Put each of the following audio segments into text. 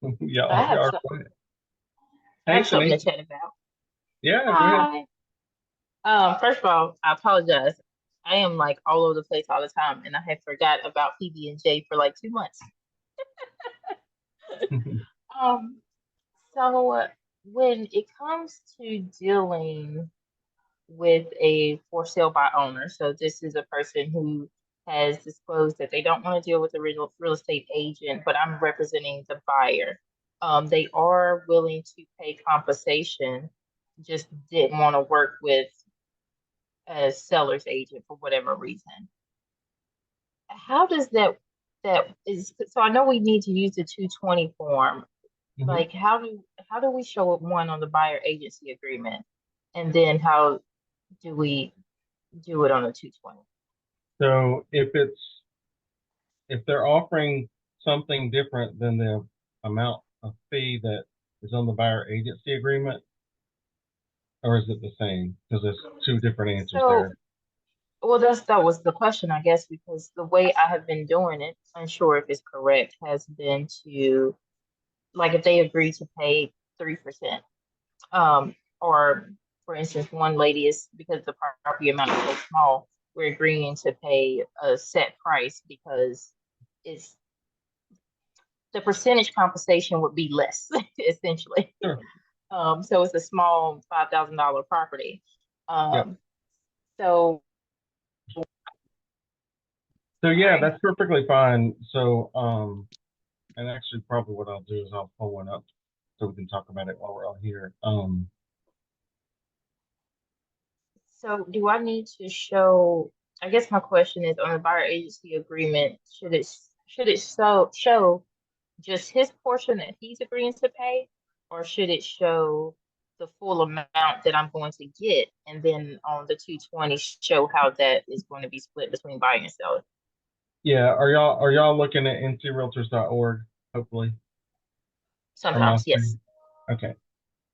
I Y'all have are some, quiet. I Hey, have something to Shanice. chat about. Yeah, go ahead. Hi. First of all, I apologize. I am like all over the place all the time, and I had forgot about PB&J for like 2 months. Um, so when it comes to dealing with a for sale by owner, so this is a person who has disclosed that they don't want to deal with a real estate agent, but I'm representing the buyer. They are willing to pay compensation, just didn't want to work with a seller's agent for whatever reason. How does that is so I know we need to use the 220 form. Mhm. Like how do we show it one on the buyer agency agreement? And then how do we do it on the 220? So if they're offering something different than the amount of fee that is on the buyer agency agreement, or is it the same? Because there's two different answers So, there. well, that was the question, I guess, because the way I have been doing it, unsure if it's correct, has been to like if they agree to pay 3%. Or for instance, one lady is because the property amount is so small, we're agreeing to pay a set price because it's the percentage compensation would be less, essentially. Sure. So it's a small $5,000 property. Yep. Um, so So yeah, sorry. that's perfectly fine. So and actually probably what I'll do is I'll pull one up so we can talk about it while we're all here. So do I need to show? I guess my question is on the buyer agency agreement, should it show just his portion that he's agreeing to pay, or should it show the full amount that I'm going to get, and then on the 220 show how that is going to be split between buyer and seller? Yeah, are y'all looking at ncrealtors.org, hopefully, or my Sometimes, yes. screen? Okay.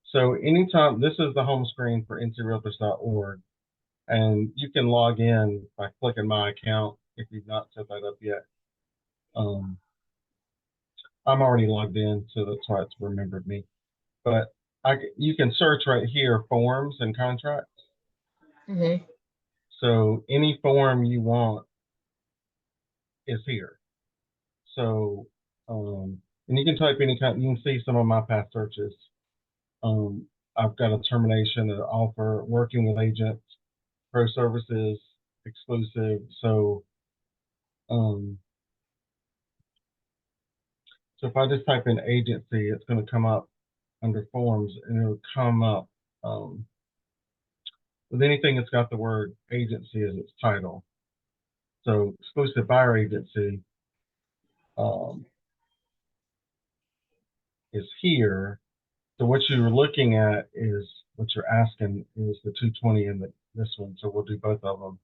So anytime this is the home screen for ncrealtors.org, and you can log in by clicking my account if you've not set that up yet. Um, I'm already logged in, so that's why it's remembered me. But you can search right here, forms and contracts. Hmm. So any form you want is here. So and you can type any kind. You can see some of my past searches. Um, I've got a termination, an offer, working with agents, pro services, exclusive. Um, so if I just type in agency, it's going to come up under forms, and it'll come up um, with anything that's got the word agency as its title. So exclusive buyer agency um, is here. So what you're looking at is what you're asking is the 220 and this one. So we'll do both of them.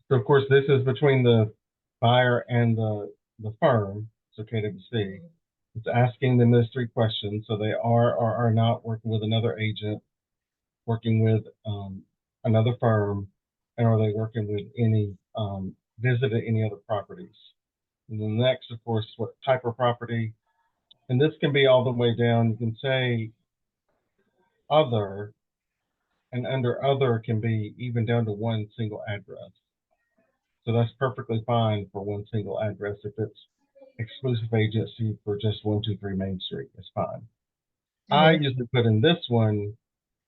So of course, this is between the buyer and the firm. So KWC. It's asking them those three questions. So they are or are not working with another agent, working with another firm, and are they working with any visited any other properties? And then next, of course, what type of property? And this can be all the way down. You can say other, and under other can be even down to one single address. So that's perfectly fine for one single address. If it's exclusive agency for just 123 Main Street, it's fine. I Hmm. usually put in this one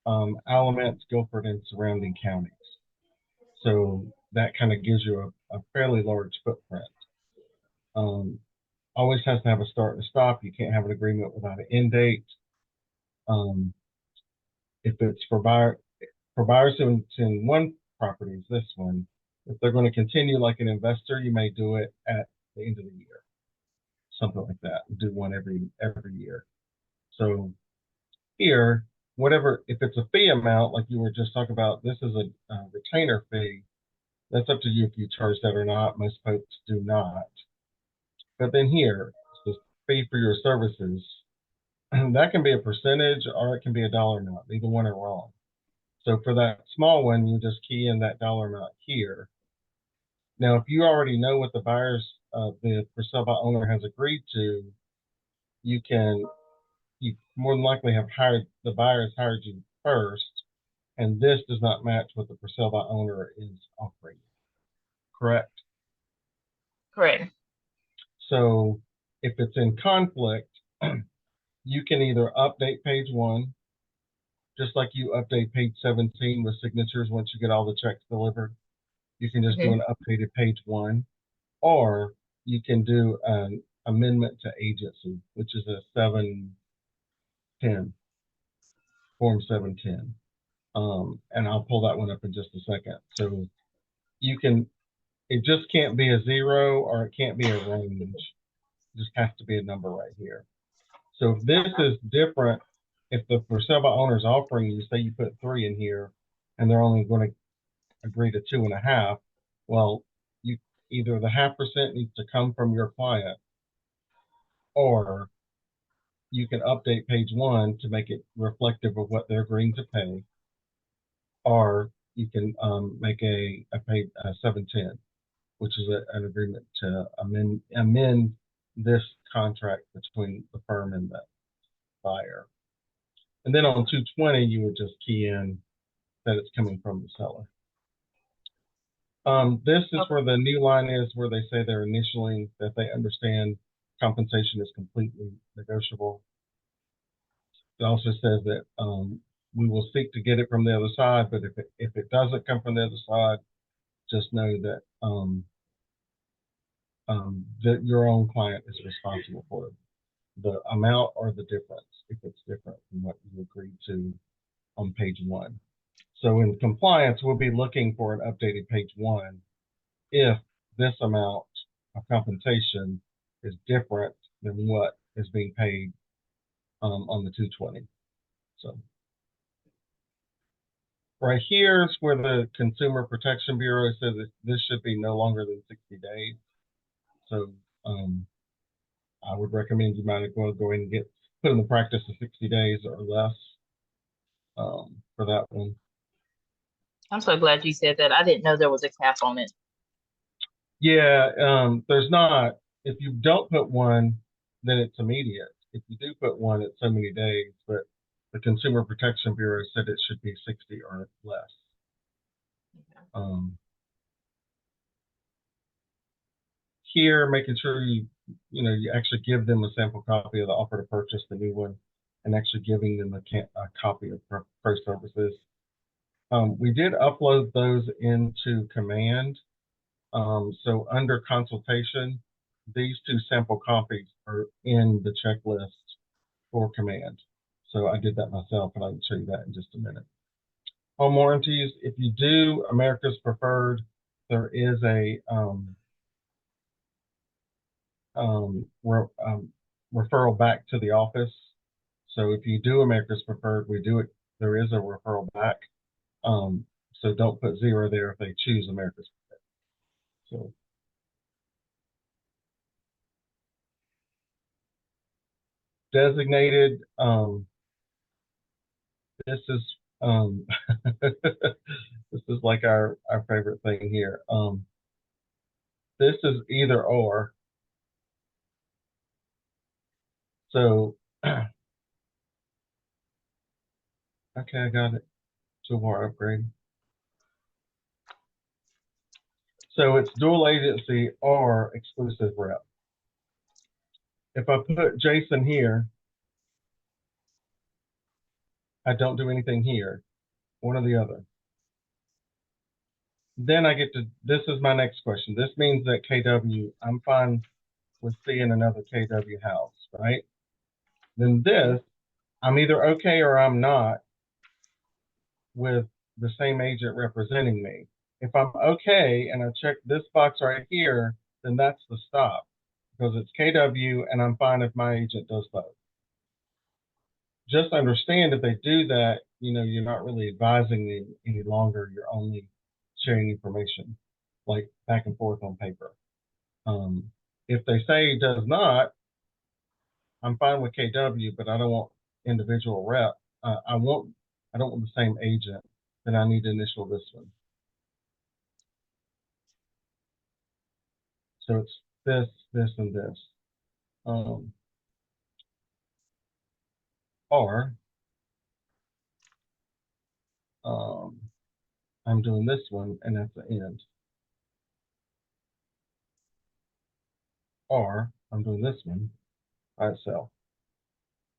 Alamance, Guilford, and surrounding counties. So that kind of gives you a fairly large footprint. Um, always has to have a start and a stop. You can't have an agreement without an end date. Um, if it's for buyers who in one property, is this one. If they're going to continue like an investor, you may do it at the end of the year, something like that. Do one every year. So here, whatever, if it's a fee amount, like you were just talking about, this is a retainer fee. That's up to you if you charge that or not. Most folks do not. But then here, it's the fee for your services. That can be a percentage or it can be a dollar amount. Either one are wrong. So for that small one, you just key in that dollar amount here. Now, if you already know what the for sale by owner has agreed to, you can, you more than likely have hired, the buyer has hired you first, and this does not match what the for sale by owner is offering. Correct? Correct. So if it's in conflict, you can either update page one, just like you update page 17 with signatures once you get all the checks delivered. You can just do Hmm. an updated page one, or you can do an amendment to agency, which is a 710, form 710. And I'll pull that one up in just a second. So you can, it just can't be a zero or it can't be a range. It just has to be a number right here. So if this Okay. is different, if the for sale by owner is offering you, say you put three in here and they're only going to agree to 2.5, well, you either the 0.5% needs to come from your client, or you can update page one to make it reflective of what they're agreeing to pay, or you can make a pay 710, which is an agreement to amend this contract between the firm and the buyer. And then on 220, you would just key in that it's coming from the seller. This is Okay. where the new line is, where they say they're initially that they understand compensation is completely negotiable. It also says that we will seek to get it from the other side, but if it doesn't come from the other side, just know that that your own client is responsible for the amount or the difference if it's different from what you agreed to on page one. So in compliance, we'll be looking for an updated page one if this amount of compensation is different than what is being paid on the 220. So right here is where the Consumer Protection Bureau says that this should be no longer than 60 days. So I would recommend you might as well go ahead and put in the practice of 60 days or less for that one. I'm so glad you said that. I didn't know there was a cap on it. Yeah, there's not. If you don't put one, then it's immediate. If you do put one, it's so many days. But the Consumer Protection Bureau said it should be 60 or less. Okay. Um, Here, making sure you actually give them a sample copy of the offer to purchase, the new one, and actually giving them a copy of pro services. We did upload those into Command. So under consultation, these two sample copies are in the checklist for Command. So I did that myself, and I can show you that in just a minute. Home warranties, if you do America's Preferred, there is a um, re referral back to the office. So if you do America's Preferred, we do it. There is a referral back. Um, so don't put zero there if they choose America's Preferred. So designated. This is um, this is like our favorite thing here. This is either or. So okay, I got it. Toolbar upgrade. So it's dual agency or exclusive rep. If I put Jason here, I don't do anything here, one or the other. Then I get to, this is my next question. This means that KW, I'm fine with seeing another KW house, right? Then Mhm. this, I'm either okay or I'm not with the same agent representing me. If I'm okay and I check this box right here, then that's the stop because it's KW and I'm fine if my agent does both. Just understand if they do that, you're not really advising me any longer. You're only sharing information like back and forth on paper. Um, if they say it does not, I'm fine with KW, but I don't want individual rep. I don't want the same agent. then I need to initial this one. So it's this, this, and this. Or I'm doing this one and that's the end. Or I'm doing this one by itself.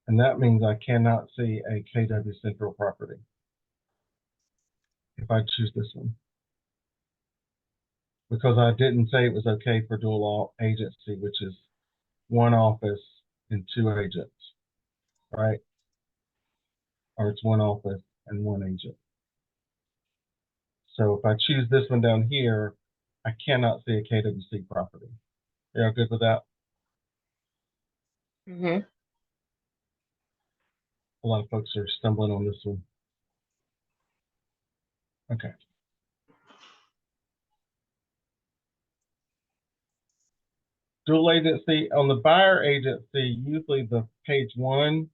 And that means I cannot see a KW Central property if I choose this one. Because I didn't say it was okay for dual agency, which is one office and two agents, right? Or it's one office and one agent. So if I choose this one down here, I cannot see a KWC property. Y'all good with that? Mm-hmm. A lot of folks are stumbling on this one. Okay. Dual agency, on the buyer agency, usually the page one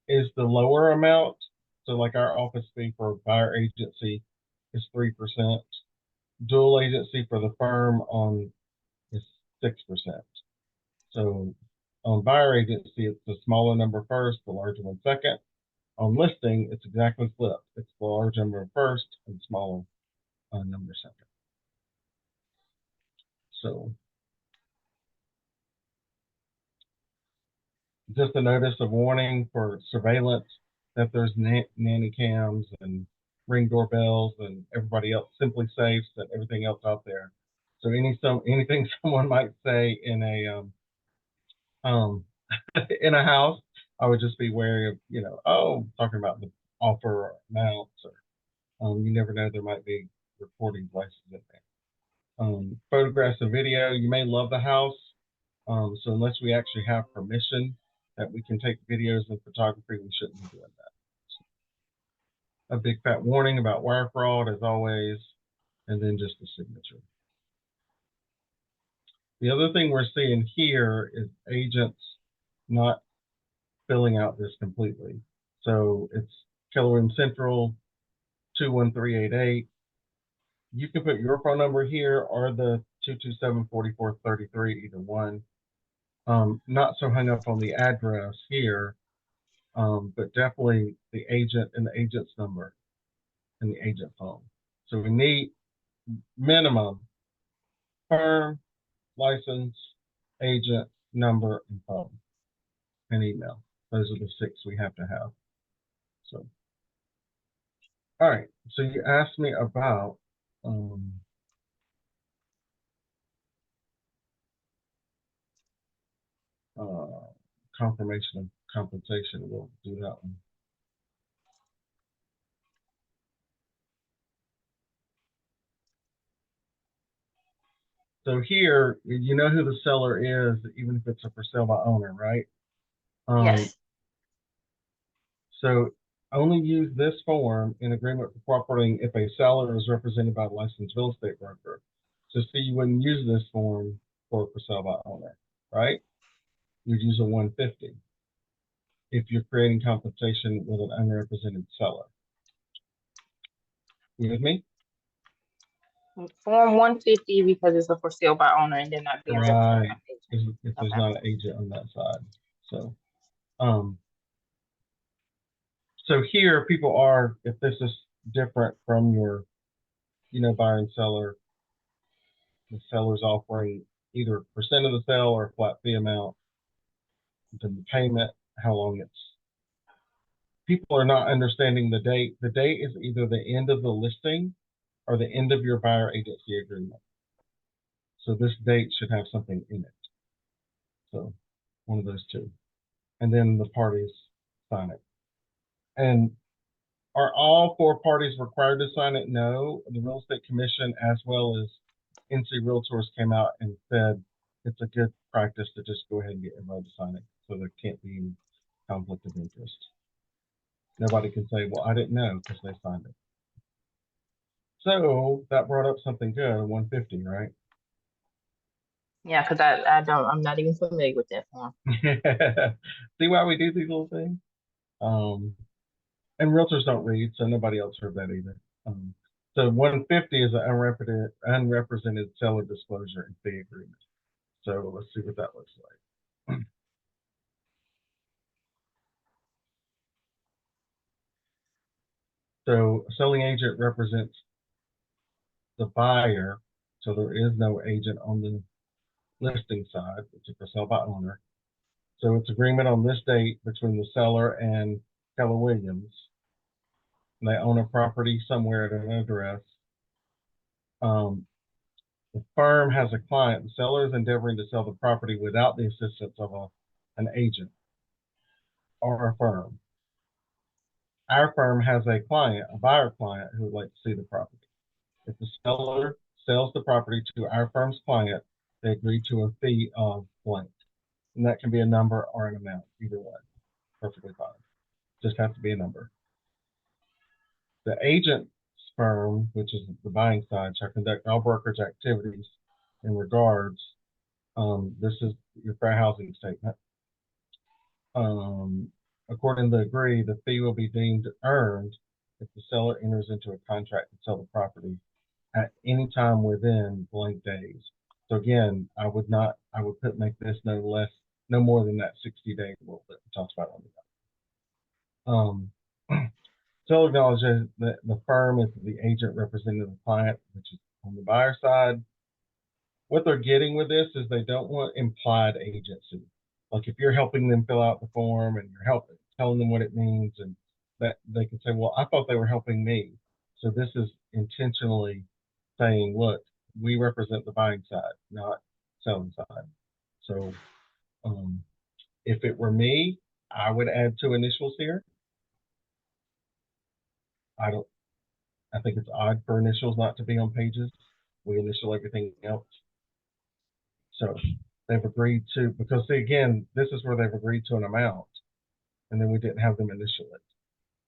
is the lower amount. So like our office fee for buyer agency is 3%. Dual agency for the firm on is 6%. So on buyer agency, it's the smaller number first, the larger one second. On listing, it's exactly flipped. It's the large number first and smaller number second. So just a notice of warning for surveillance that there's nanny cams and ring doorbells and everybody else simply safes and everything else out there. So anything someone might say in in a house, I would just be wary of, talking about the offer or amounts or you never know, there might be recording devices in there. Photographs and video, you may love the house. So unless we actually have permission that we can take videos and photography, we shouldn't be doing that. So, a big fat warning about wire fraud as always, and then just the signature. The other thing we're seeing here is agents not filling out this completely. So it's Keller Williams Central 21388. You can put your phone number here or the 227-4433, either one. Not so hung up on the address here, but definitely the agent and the agent's number and the agent phone. So we need minimum firm, license, agent, number, and phone, and email. Those are the 6 we have to have. So, all right. So you asked me about confirmation of compensation. We'll do that one. So here, you know who the seller is, even if it's a for sale by owner, right? Yes. So only use this form in agreement for cooperating if a seller is represented by a licensed real estate broker. So see, you wouldn't use this form for sale by owner, right? You'd use a 150 if you're creating compensation with an unrepresented seller. You with me? Form 150 because it's a for sale by owner and they're not being represented Right. by agent. If there's Okay. not an agent on that side. So here people are, if this is different from your, buyer and seller, the seller's offering either percent of the sale or a flat fee amount, the payment, how long it's. People are not understanding the date. The date is either the end of the listing or the end of your buyer agency agreement. So this date should have something in it. So one of those two. And then the parties sign it. And are all 4 parties required to sign it? No. The Real Estate Commission, as well as NC Realtors, came out and said it's a good practice to just go ahead and get everybody to sign it, so there can't be any conflict of interest. Nobody can say, well, I didn't know, because they signed it. So that brought up something good, a 150, right? Yeah, because I'm not even familiar with that form. See why we do these little things? And realtors don't read, so nobody else heard that either. Um, so 150 is an unrepresented seller disclosure and fee agreement. So let's see what that looks like. So a selling agent represents the buyer, so there is no agent on the listing side. It's a for sale by owner. So it's agreement on this date between the seller and Keller Williams. And they own a property somewhere at an address. Um, the firm has a client. The seller is endeavoring to sell the property without the assistance of an agent or a firm. Our firm has a client, a buyer client, who would like to see the property. If the seller sells the property to our firm's client, they agree to a fee of blank. And that can be a number or an amount, either way. Perfectly fine. Just has to be a number. The agent's firm, which is the buying side, shall conduct all brokerage activities in regards. This is your fair housing statement. Um, according to the agree, the fee will be deemed earned if the seller enters into a contract to sell the property at any time within blank days. So again, I would put make this no more than that 60-day rule that we talked about on the seller acknowledges that the firm is the agent representing the client, which is on the buyer side. What they're getting with this is they don't want implied agency. Like if you're helping them fill out the form and you're telling them what it means, and that they can say, well, I thought they were helping me. So this is intentionally saying, look, we represent the buying side, not selling side. So if it were me, I would add two initials here. I don't. I think it's odd for initials not to be on pages. We initial everything else. So they've agreed to, because see, again, this is where they've agreed to an amount and then we didn't have them initial it.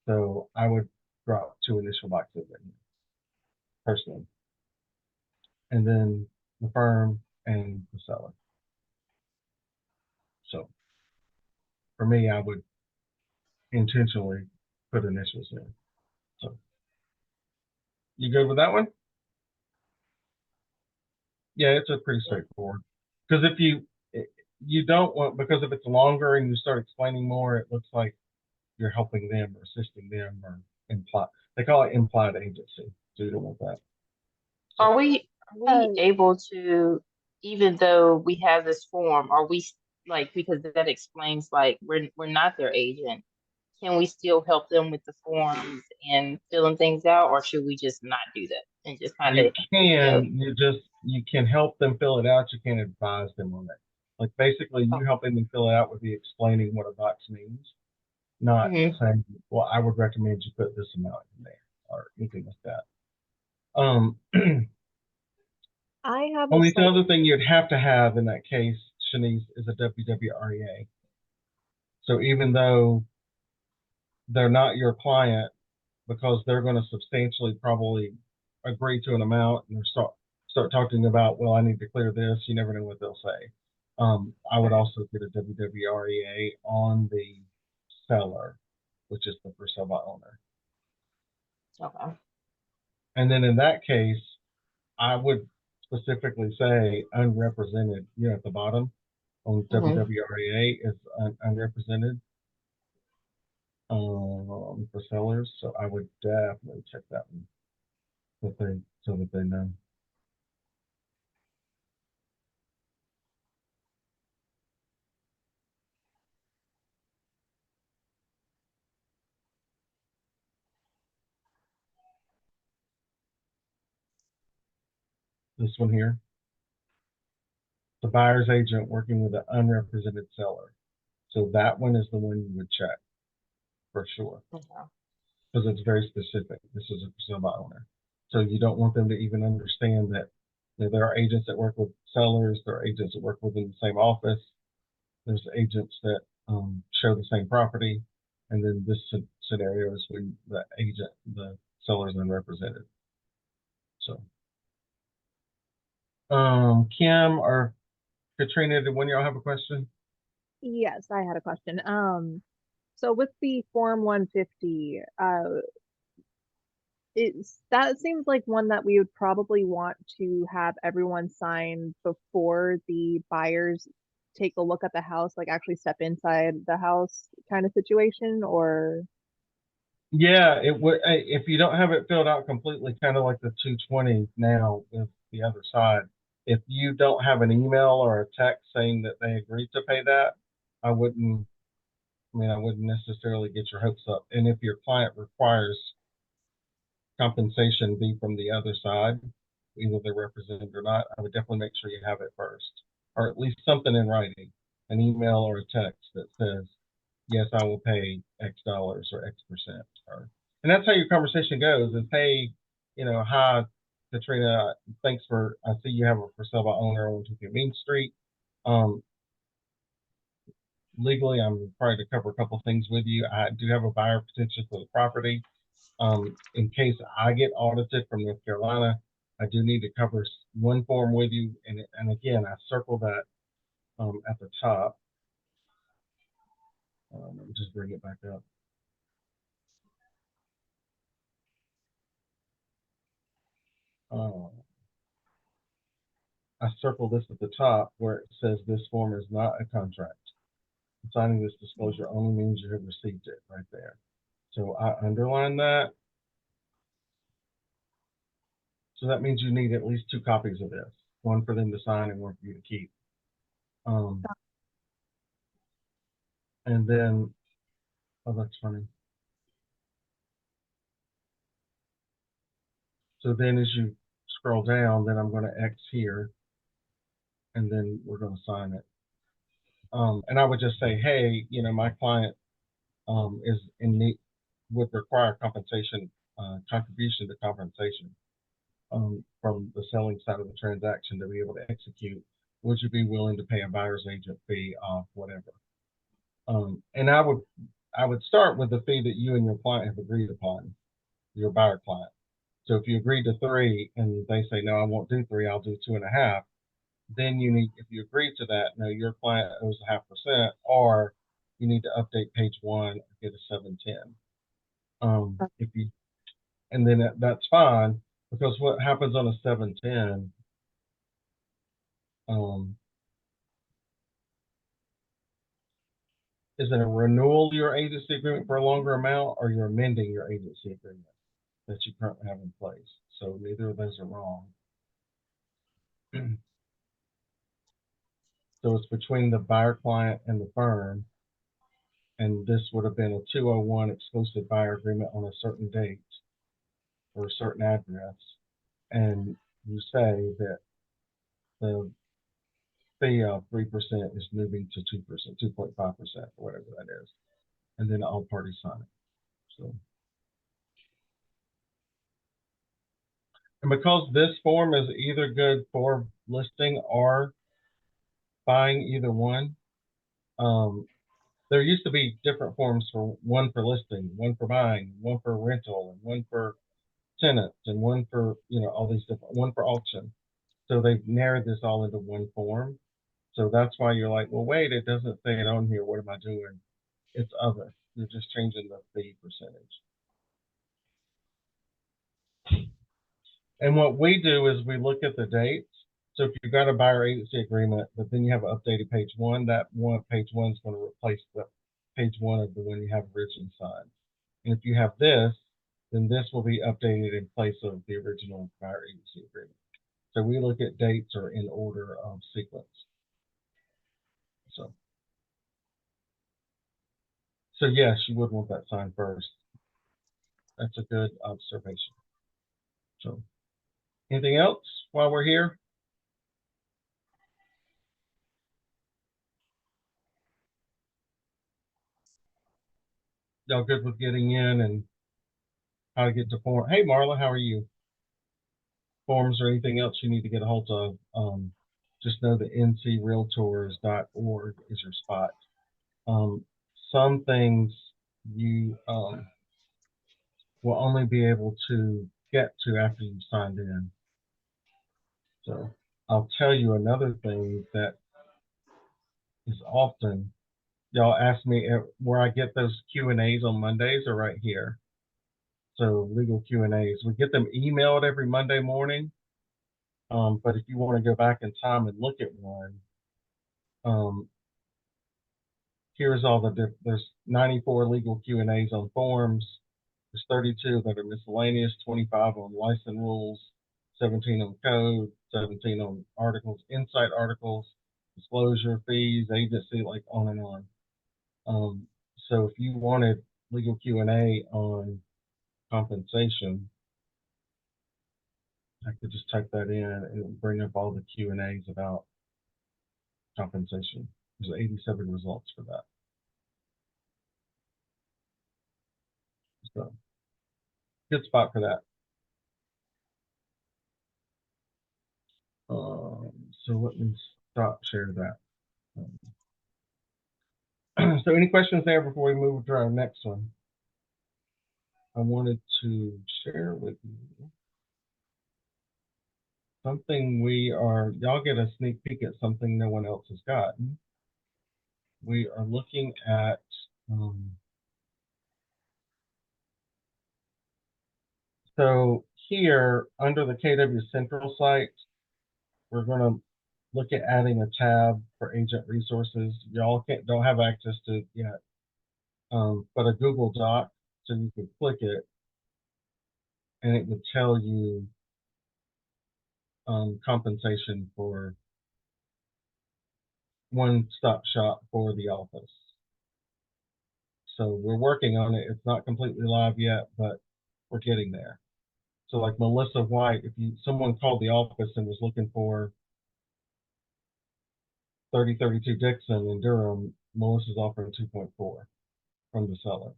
So I would drop two initial boxes in personally. And then the firm and the seller. So for me, I would intentionally put initials in. So you good with that one? Yeah, it's a pretty Yeah. straightforward. Because if you don't want, because if it's longer and you start explaining more, it looks like you're helping them or assisting them or imply. They call it implied agency. So you don't want that. So Are we Oh, able to, even though we have this form, are we like, because that explains like we're not their agent, can we still help them with the forms and filling things out, or should we just not do that and just kind you of, you know, you can help them fill it out. You can't advise them on it. Like basically you oh, helping them fill it out would be explaining what a box means, not hmm. saying, well, I would recommend you put this amount in there or anything like that. I have a Only the slight. other thing you'd have to have in that case, Shanice, is a WWREA. So even though they're not your client, because they're going to substantially probably agree to an amount and start talking about, well, I need to clear this. You never know what they'll say. I would Right. also get a WWREA on the seller, which is the for sale by owner. Okay. And then in that case, I would specifically say unrepresented, at the bottom on Hmm. WWREA is unrepresented for sellers. So I would definitely check that one so that they know. This one here, the buyer's agent working with an unrepresented seller. So that one is the one you would check for sure Okay. because it's very specific. This is a for sale by owner. So you don't want them to even understand that there are agents that work with sellers, there are agents that work within the same office, there's agents that show the same property, and then this scenario is when the seller is unrepresented. So, Kim or Katrina, did one of y'all have a question? Yes, I had a question. So with the Form 150, that seems like one that we would probably want to have everyone sign before the buyers take a look at the house, like actually step inside the house kind of situation, or Yeah, it would if you don't have it filled out completely, kind of like the 220 now with the other side. If you don't have an email or a text saying that they agreed to pay that, I wouldn't. I mean, I wouldn't necessarily get your hopes up. And if your client requires compensation be from the other side, either they're represented or not, I would definitely make sure you have it first, or at least something in writing, an email or a text that says, yes, I will pay X dollars or X percent. And that's how your conversation goes is, hey, hi, Katrina, thanks I see you have a for sale by owner on 2 Main Street. Um, Legally, I'm required to cover a couple things with you. I do have a buyer potential for the property. In case I get audited from North Carolina, I do need to cover one form with you. And again, I circle that at the top. Let me just bring it back up. I circle this at the top where it says this form is not a contract. Signing this disclosure only means you have received it right there. So I underline that. So that means you need at least 2 copies of this, one for them to sign and one for you to keep. And then, oh, that's funny. So then as you scroll down, then I'm going to X here, and then we're going to sign it. And I would just say, hey, my client is in need, would require compensation, contribution to compensation from the selling side of the transaction to be able to execute. Would you be willing to pay a buyer's agent fee of whatever? And I would start with the fee that you and your client have agreed upon, your buyer client. So if you agree to 3 and they say, no, I won't do 3, I'll do 2.5, then if you agree to that, no, your client owes 0.5%, or you need to update page 1 and get a 710. If you, and then that's fine, because what happens on a 710, is it a renewal of your agency agreement for a longer amount, or you're amending your agency agreement that you currently have in place? So neither of those are wrong. So it's between the buyer client and the firm, and this would have been a 201 exclusive buyer agreement on a certain date for a certain address, and you say that the fee of 3% is moving to 2%, 2.5%, or whatever that is, and then all parties sign it. So, and because this form is either good for listing or buying, either one, there used to be different forms for one for listing, one for buying, one for rental, and one for tenants, and one for all these different, one for auction. So they've narrowed this all into one form. So that's why you're like, well, wait, it doesn't say it on here. What am I doing? It's other. You're just changing the fee percentage. And what we do is we look at the dates. So if you've got a buyer agency agreement, but then you have an updated page 1, that page 1 is going to replace the page 1 of the one you have originally signed. And if you have this, then this will be updated in place of the original buyer agency agreement. So we look at dates or in order of sequence. So yes, you would want that signed first. That's a good observation. So anything else while we're here? Y'all good with getting in and how to get to form? Hey, Marla, how are you? Forms or anything else you need to get a hold of, just know that ncrealtors.org is your spot. Some things you will only be able to get to after you've signed in. So I'll tell you another thing that is often y'all asked me where I get those Q&As on Mondays are right here. So legal Q&As, we get them emailed every Monday morning. But if you want to go back in time and look at one, um, here's all there's 94 legal Q&As on forms. There's 32 that are miscellaneous, 25 on license rules, 17 on code, 17 on articles, insight articles, disclosure, fees, agency, like on and on. So if you wanted legal Q&A on compensation, I could just type that in and it would bring up all the Q&As about compensation. There's 87 results for that. So good spot for that. So let me stop share that. So any questions there before we move to our next one? I wanted to share with you something y'all get a sneak peek at something no one else has gotten. We are looking at so here under the KW Central site, we're going to look at adding a tab for agent resources. Y'all don't have access to it yet, but a Google Doc, so you could click it and it would tell you compensation for one-stop shop for the office. So we're working on it. It's not completely live yet, but we're getting there. So like Melissa White, if someone called the office and was looking for 3032 Dixon in Durham, Melissa's offering 2.4 from the seller.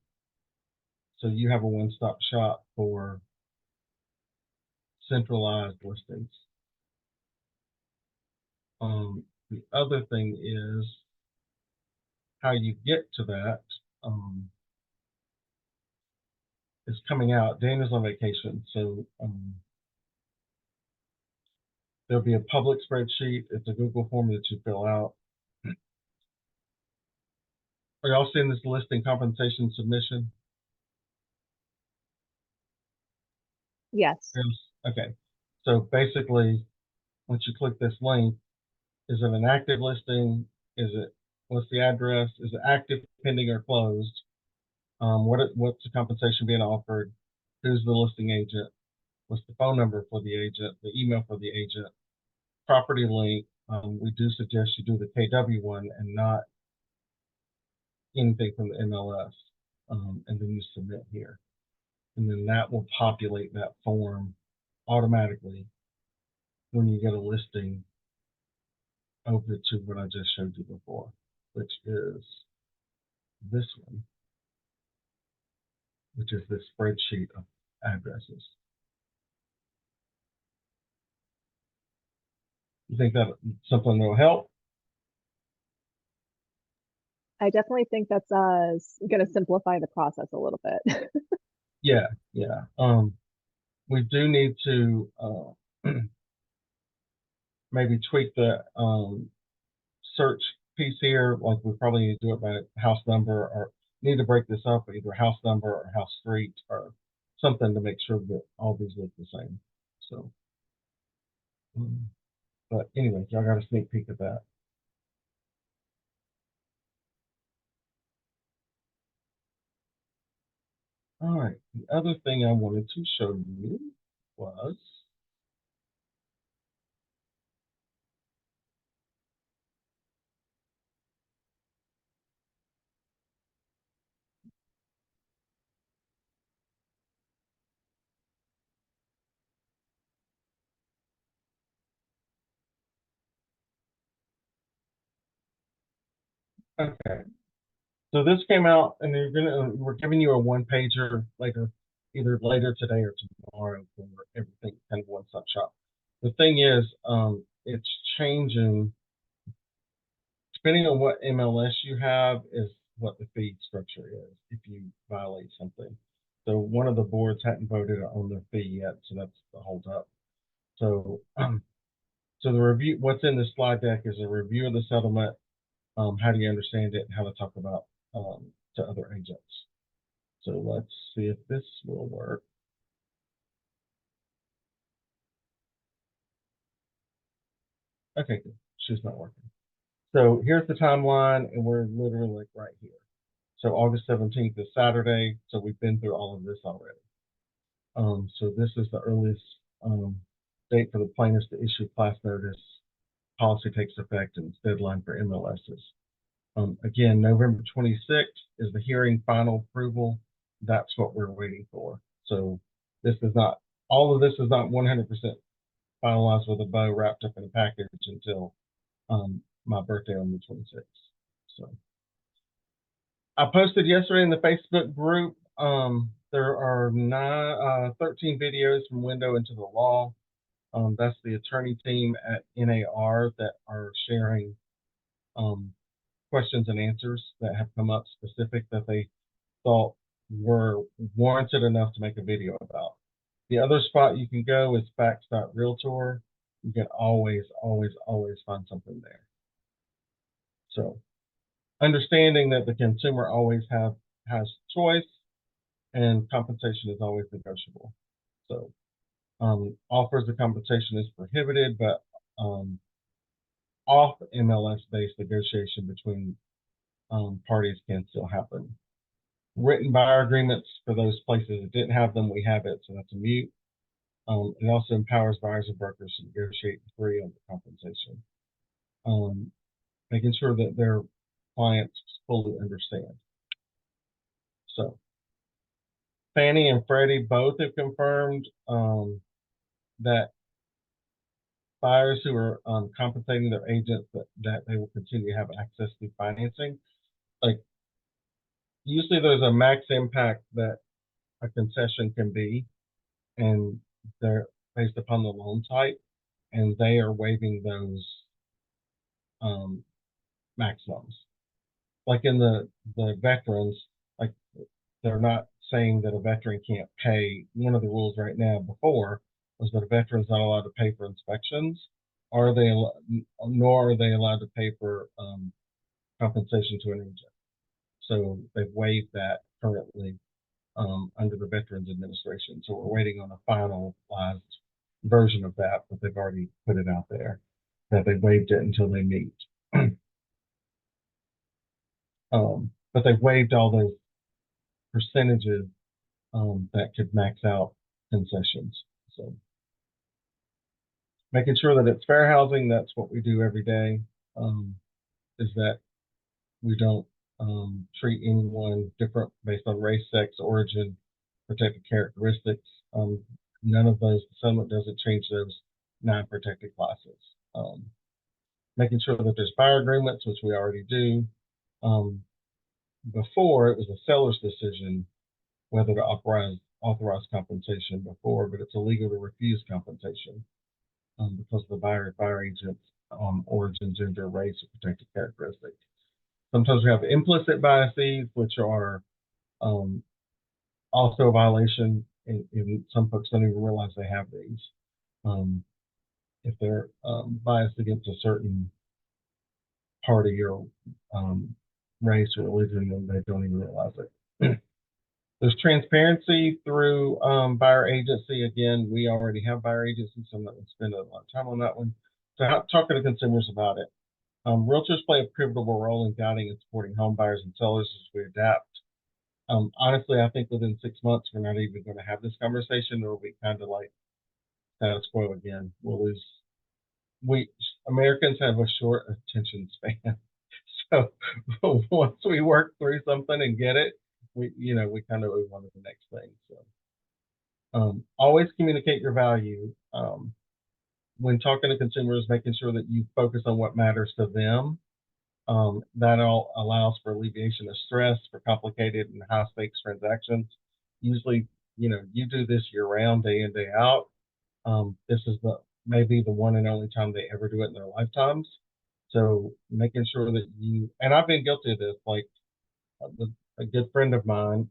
So you have a one-stop shop for centralized listings. The other thing is how you get to that is coming out. Dana's on vacation, so there'll be a public spreadsheet. It's a Google form that you fill out. Are y'all seeing this listing compensation submission? Yes. Yes. Okay. So basically, once you click this link, is it an active listing? What's the address? Is it active, pending, or closed? What's the compensation being offered? Who's the listing agent? What's the phone number for the agent? The email for the agent? Property link. We do suggest you do the KW one and not anything from the MLS. And then you submit here. And then that will populate that form automatically when you get a listing over to what I just showed you before, which is this one, which is this spreadsheet of addresses. You think that something will help? I definitely think that's going to simplify the process a little bit. Yeah. We do need to maybe tweak the search piece here. Like we probably need to do it by house number, or need to break this up, either house number or house street or something to make sure that all these look the same. So, but anyway, y'all got a sneak peek at that. All right. The other thing I wanted to show you was okay. So this came out, and we're giving you a one pager later, either later today or tomorrow for everything, kind of one-stop shop. The thing is, it's changing depending on what MLS you have is what the fee structure is if you violate something. So one of the boards hadn't voted on the fee yet, so that's the holdup. So, so the review, what's in the slide deck is a review of the settlement, how do you understand it, and how to talk about to other agents. So let's see if this will work. Okay, good. She's not working. So here's the timeline, and we're literally like right here. So August 17th is Saturday, so we've been through all of this already. So this is the earliest date for the plaintiffs to issue class notice. Policy takes effect, and it's deadline for MLSs. Again, November 26th is the hearing, final approval. That's what we're waiting for. So this is not, all of this is not 100% finalized with a bow wrapped up in a package until my birthday on the 26th. So I posted yesterday in the Facebook group. There are 13 videos from Window into the Law. That's the attorney team at NAR that are sharing questions and answers that have come up specific that they thought were warranted enough to make a video about. The other spot you can go is facts.realtor. You can always, always, always find something there. So understanding that the consumer always has choice and compensation is always negotiable. So offers of compensation is prohibited, but off MLS-based negotiation between parties can still happen. Written buyer agreements for those places that didn't have them, we have it, so that's a mute. It also empowers buyers and brokers to negotiate free on the compensation, making sure that their clients fully understand. So Fannie and Freddie both have confirmed that buyers who are compensating their agents that they will continue to have access to financing. Like usually there's a max impact that a concession can be, and they're based upon the loan type, and they are waiving those maximums. Like in the veterans, like they're not saying that a veteran can't pay. One of the rules right now before was that a veteran's not allowed to pay for inspections, nor are they allowed to pay for compensation to an agent. So they've waived that currently under the Veterans Administration. So we're waiting on a finalized version of that, but they've already put it out there that they waived it until they meet. But they've waived all those percentages that could max out concessions. So making sure that it's fair housing, that's what we do every day, is that we don't treat anyone different based on race, sex, origin, protected characteristics. None of those, the settlement doesn't change those non-protected classes. Making sure that there's buyer agreements, which we already do. Before, it was a seller's decision whether to authorize compensation before, but it's illegal to refuse compensation because of the buyer agent's origin, gender, race, or protected characteristics. Sometimes we have implicit biases, which are also a violation, and some folks don't even realize they have these. If they're biased against a certain party or race or religion, then they don't even realize it. There's transparency through buyer agency. Again, we already have buyer agency, so I'm not going to spend a lot of time on that one. So talking to consumers about it. Realtors play a pivotal role in guiding and supporting home buyers and sellers as we adapt. Honestly, I think within 6 months, we're not even going to have this conversation. It'll be kind of like status quo again. Americans have a short attention span. So once we work through something and get it, we kind of move on to the next thing. So always communicate your value. When talking to consumers, making sure that you focus on what matters to them. That all allows for alleviation of stress for complicated and high stakes transactions. Usually, you do this year round, day in, day out. This is maybe the one and only time they ever do it in their lifetimes. So making sure that and I've been guilty of this, like a good friend of mine,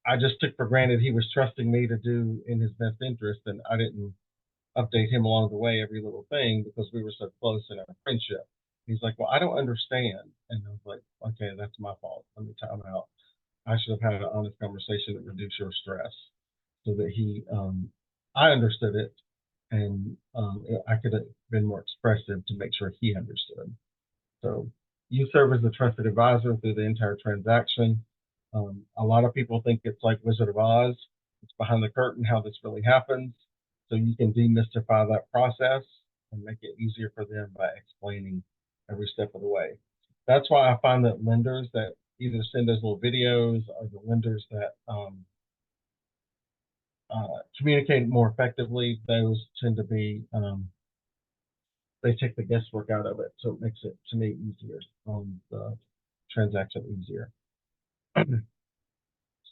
I just took for granted he was trusting me to do in his best interest, and I didn't update him along the way every little thing because we were so close in our friendship. He's like, well, I don't understand. And I was like, okay, that's my fault. Let me time out. I should have had an honest conversation to reduce your stress so that I understood it, and I could have been more expressive to make sure he understood. So you serve as a trusted advisor through the entire transaction. A lot of people think it's like Wizard of Oz. It's behind the curtain how this really happens. So you can demystify that process and make it easier for them by explaining every step of the way. That's why I find that lenders that either send us little videos or the lenders that communicate more effectively, those tend to be they take the guesswork out of it, so it makes it to me easier on the transaction easier.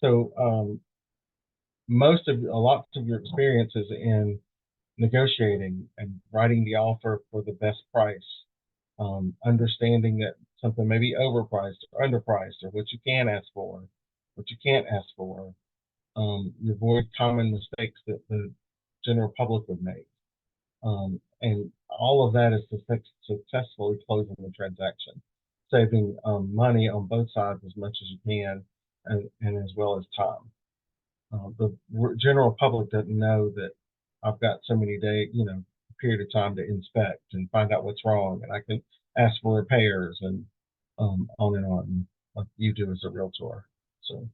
So lots of your experience is in negotiating and writing the offer for the best price, understanding that something may be overpriced or underpriced, or what you can ask for, what you can't ask for. You avoid common mistakes that the general public would make. And all of that is to successfully closing the transaction, saving money on both sides as much as you can, and as well as time. The general public doesn't know that I've got so many days, period of time to inspect and find out what's wrong, and I can ask for repairs and on, like you do as a realtor. So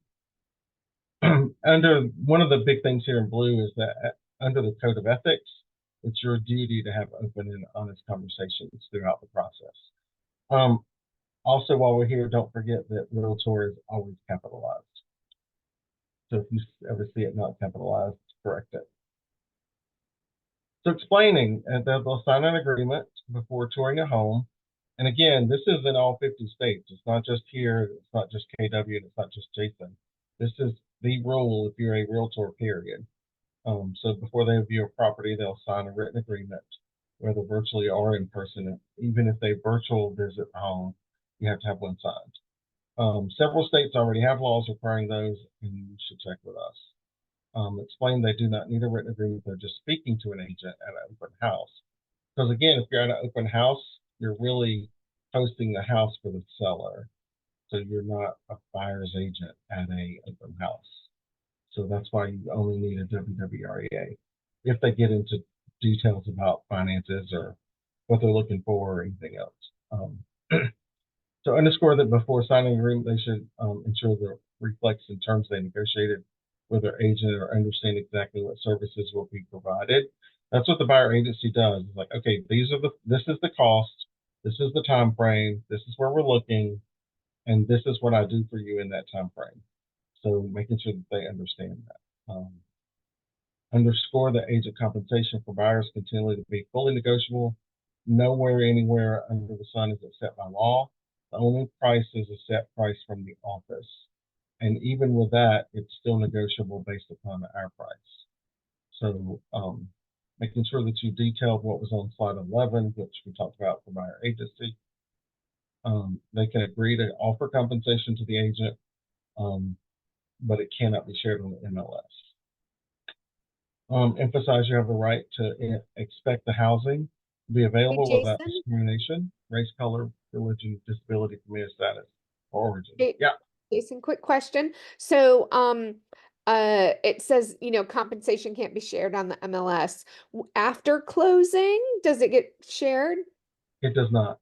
under one of the big things here in blue is that under the code of ethics, it's your duty to have open and honest conversations throughout the process. Also, while we're here, don't forget that realtor is always capitalized. So if you ever see it not capitalized, correct it. So explaining, they'll sign an agreement before touring a home. And again, this is in all 50 states. It's not just here. It's not just KW. And it's not just Jason. This is the rule if you're a realtor, period. So before they view a property, they'll sign a written agreement, whether virtually or in person. Even if they virtual visit the home, you have to have one signed. Several states already have laws requiring those, and you should check with us. Explain they do not need a written agreement. They're just speaking to an agent at an open house. Because again, if you're at an open house, you're really hosting the house for the seller. So you're not a buyer's agent at a open house. So that's why you only need a WWREA if they get into details about finances or what they're looking for or anything else. So underscore that before signing an agreement, they should ensure that reflects in terms they negotiated with their agent or understand exactly what services will be provided. That's what the buyer agency does. It's like, okay, this is the cost, this is the time frame, this is where we're looking, and this is what I do for you in that time frame. So making sure that they understand that. Underscore that agent compensation for buyers continually to be fully negotiable. Nowhere, anywhere under the sun is it set by law. The only price is a set price from the office. And even with that, it's still negotiable based upon our price. So making sure that you detailed what was on slide 11, which we talked about for buyer agency. They can agree to offer compensation to the agent, but it cannot be shared on the MLS. Emphasize you have the right to expect the housing to be Hey, available without Jason. discrimination, race, color, religion, disability, community status, or origin. Hey, Yeah, Jason, quick question. So, it says, compensation can't be shared on the MLS. After closing, does it get shared? it does not.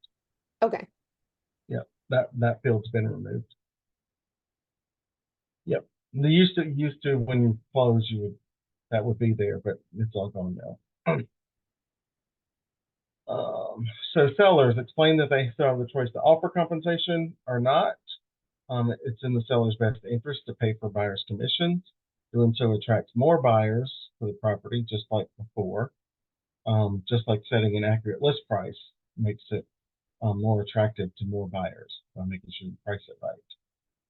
Okay. Yeah, that field's been removed. Yep. They used to when you close, that would be there, but it's all gone now. So sellers explain that they still have the choice to offer compensation or not. It's in the seller's best interest to pay for buyer's commissions. Doing so attracts more buyers to the property, just like before. Just like setting an accurate list price makes it more attractive to more buyers by making sure you price it right.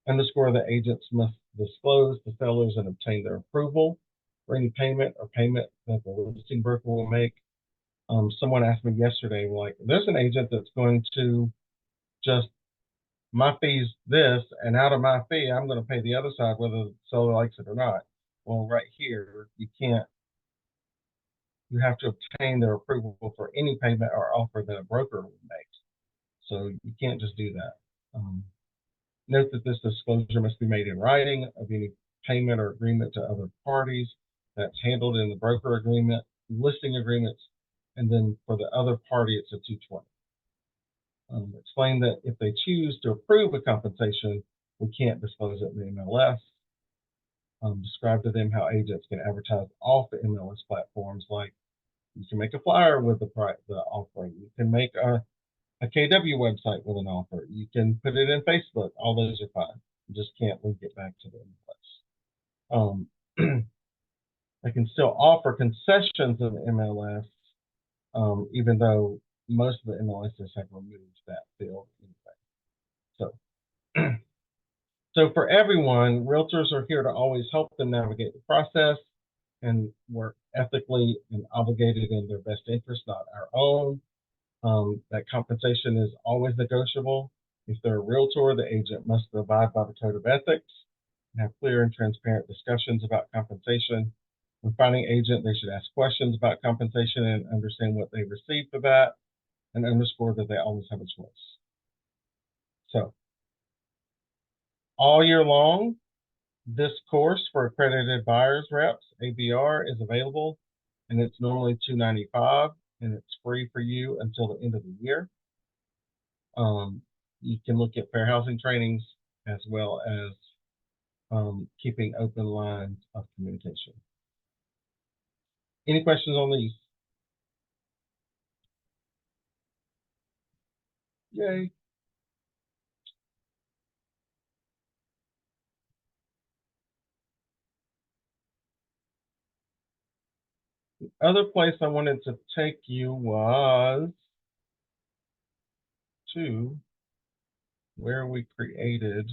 Underscore that agents must disclose to sellers and obtain their approval for any payment that the listing broker will make. Someone asked me yesterday, like, there's an agent that's going to just, my fee's this, and out of my fee, I'm going to pay the other side whether the seller likes it or not. Well, right here, you have to obtain their approval for any payment or offer that a broker will make. So you can't just do that. Note that this disclosure must be made in writing of any payment or agreement to other parties. That's handled in the broker agreement, listing agreements, and then for the other party, it's a 220. Explain that if they choose to approve a compensation, we can't disclose it in the MLS. Describe to them how agents can advertise off the MLS platforms, like you can make a flyer with the offering. You can make a KW website with an offer. You can put it in Facebook. All those are fine. You just can't link it back to the MLS. They can still offer concessions in the MLS, even though most of the MLSs have removed that field anyway. So for everyone, realtors are here to always help them navigate the process and work ethically and obligated in their best interest, not our own. That compensation is always negotiable. If they're a realtor, the agent must abide by the code of ethics and have clear and transparent discussions about compensation. When finding agent, they should ask questions about compensation and understand what they receive for that, and underscore that they always have a choice. So, all year long, this course for accredited buyers reps, ABR, is available, and it's normally $295, and it's free for you until the end of the year. You can look at fair housing trainings as well as keeping open lines of communication. Any questions on these? Yay. The other place I wanted to take you was to where we created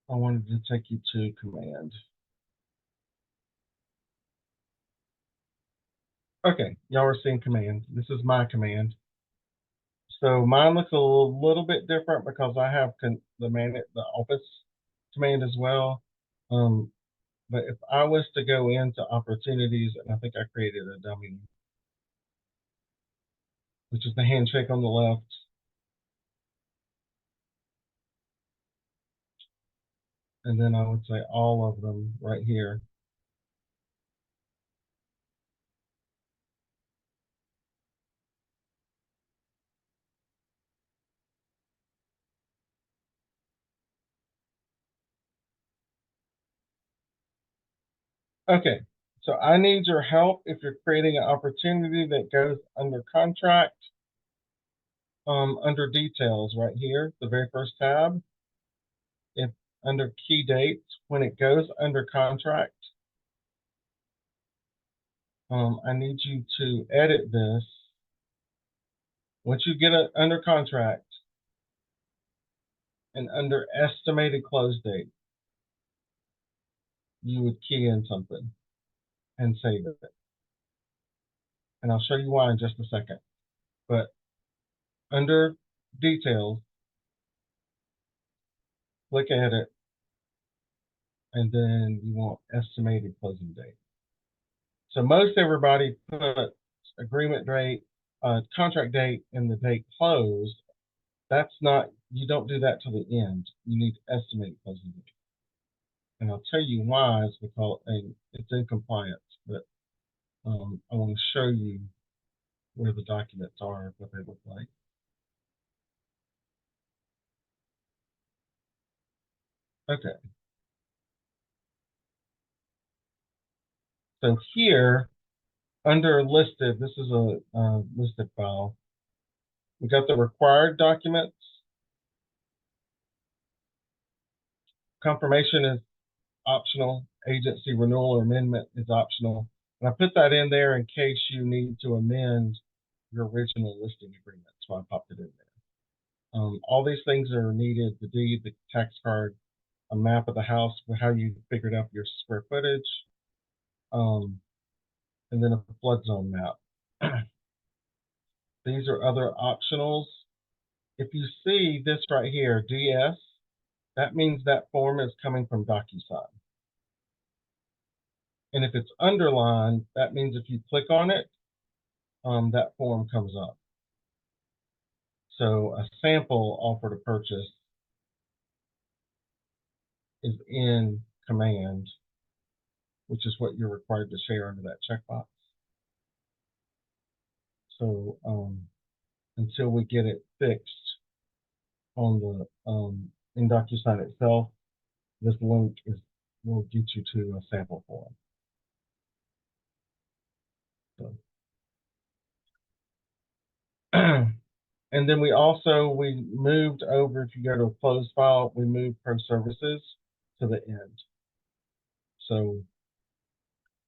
I wanted to take you to command. Okay, y'all are seeing command. This is my command. So mine looks a little bit different because I have the office command as well. But if I was to go into opportunities, and I think I created a dummy, which is the handshake on the left. And then I would say all of them right here. Okay, so I need your help if you're creating an opportunity that goes under contract, under details right here, the very first tab. If under key dates, when it goes under contract, I need you to edit this. Once you get it under contract and under estimated close date, you would key in something and save it. And I'll show you why in just a second. But under details, click edit, and then you want estimated closing date. So most everybody puts agreement date, contract date, and the date closed. That's not, you don't do that till the end. You need estimated closing date. And I'll tell you why. It's because it's in compliance, but I want to show you where the documents are, what they look like. Okay. So here, under listed, this is a listed file. We got the required documents. Confirmation is optional. Agency renewal or amendment is optional. And I put that in there in case you need to amend your original listing agreement. So I popped it in there. All these things are needed: the deed, the tax card, a map of the house, how you figured out your square footage, and then a flood zone map. These are other optionals. If you see this right here, DS, that means that form is coming from DocuSign. And if it's underlined, that means if you click on it, that form comes up. So a sample offer to purchase is in command, which is what you're required to share under that checkbox. So until we get it fixed on the in DocuSign itself, this link will get you to a sample form. So. And then we moved over, if you go to a closed file, we moved pro services to the end. So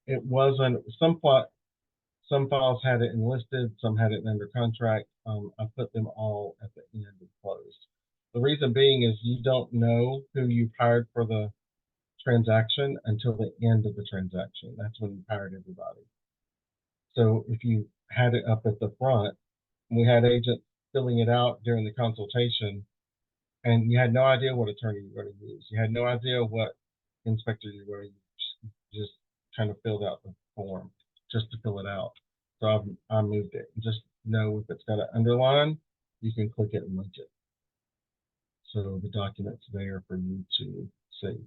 it wasn't, some files had it enlisted, some had it under contract. I put them all at the end of closed. The reason being is you don't know who you hired for the transaction until the end of the transaction. That's when you hired everybody. So if you had it up at the front, we had agents filling it out during the consultation, and you had no idea what attorney you were going to use. You had no idea what inspector you were going to use. You just kind of filled out the form just to fill it out. So I moved it. Just know if it's got an underline, you can click it and link it. So the document's there for you to see.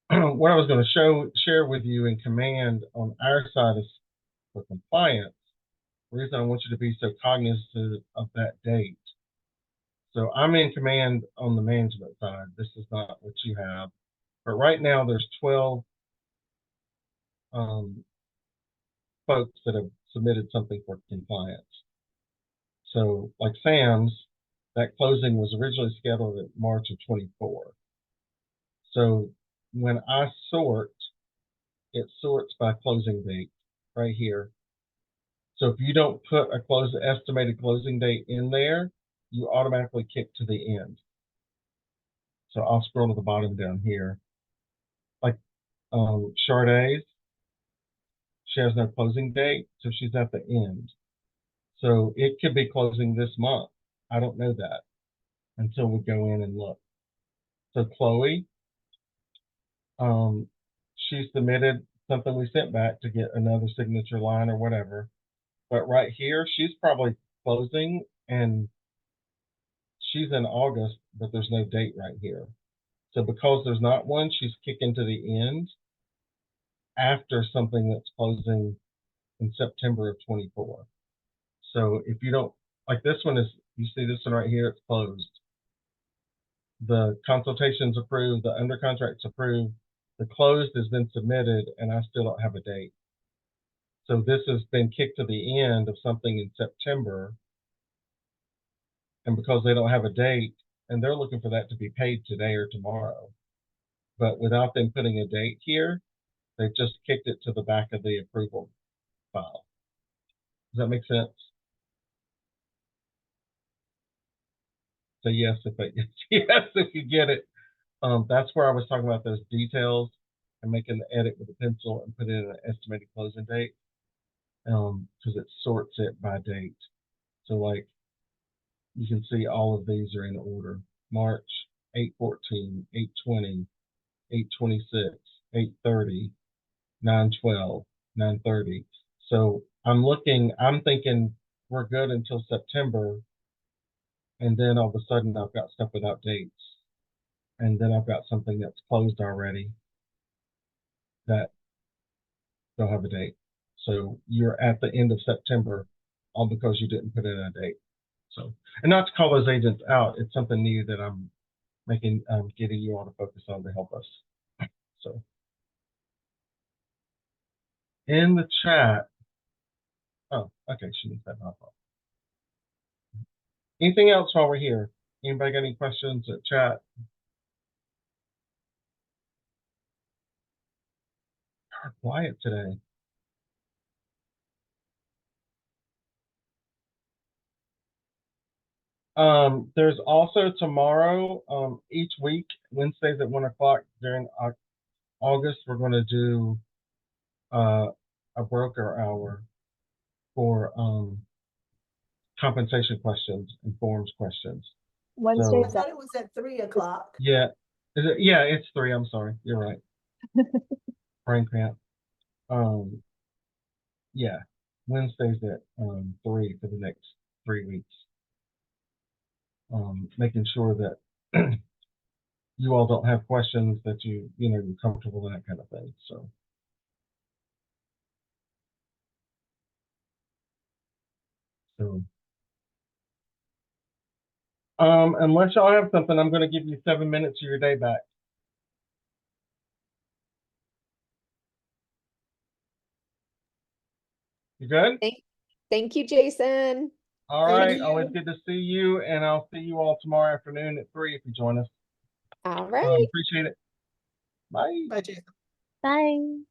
What I was going to share with you in command on our side is for compliance. The reason I want you to be so cognizant of that date. So I'm in command on the management side. This is not what you have. But right now there's 12 folks that have submitted something for compliance. So like Sam's, that closing was originally scheduled at March of 24. So when I sort, it sorts by closing date right here. So if you don't put a estimated closing date in there, you automatically kick to the end. So I'll scroll to the bottom down here. Like Shardae's, she has no closing date, so she's at the end. So it could be closing this month. I don't know that until we go in and look. So Chloe, she submitted something we sent back to get another signature line or whatever. But right here, she's probably closing, and she's in August, but there's no date right here. So because there's not one, she's kicking to the end after something that's closing in September of 24. So if you don't, like this one is, you see this one right here, it's closed. The consultation's approved, the under contract's approved, the closed has been submitted, and I still don't have a date. So this has been kicked to the end of something in September. And because they don't have a date, and they're looking for that to be paid today or tomorrow, but without them putting a date here, they just kicked it to the back of the approval file. Does that make sense? So yes, yes, if you get it. That's where I was talking about those details and making the edit with a pencil and put in an estimated closing date, because it sorts it by date. So like you can see all of these are in order. March 8/14, 8/20, 8/26, 8/30, 9/12, 9/30. So I'm thinking we're good until September, and then all of a sudden I've got stuff without dates. And then I've got something that's closed already that don't have a date. So you're at the end of September all because you didn't put in a date. So, and not to call those agents out, it's something new that I'm getting you all to focus on to help us. So in the chat, oh, okay, she needs that off. Anything else while we're here? Anybody got any questions at chat? Quiet today. There's also tomorrow, each week, Wednesdays at 1 o'clock during August, we're going to do a broker hour for compensation questions and forms questions. Wednesday. I thought it was at 3 o'clock. Yeah. Is it? Yeah, it's 3. I'm sorry. You're right. Brain cramp. Yeah. Wednesdays at 3 for the next 3 weeks. Making sure that you all don't have questions, that you're comfortable in, that kind of thing. So unless y'all have something, I'm going to give you 7 minutes of your day back. You good? Thank you, Jason. All Thank right. you. Always good to see you, and I'll see you all tomorrow afternoon at 3 if you join us. All right. Appreciate it. Bye. Bye, Jason. Bye.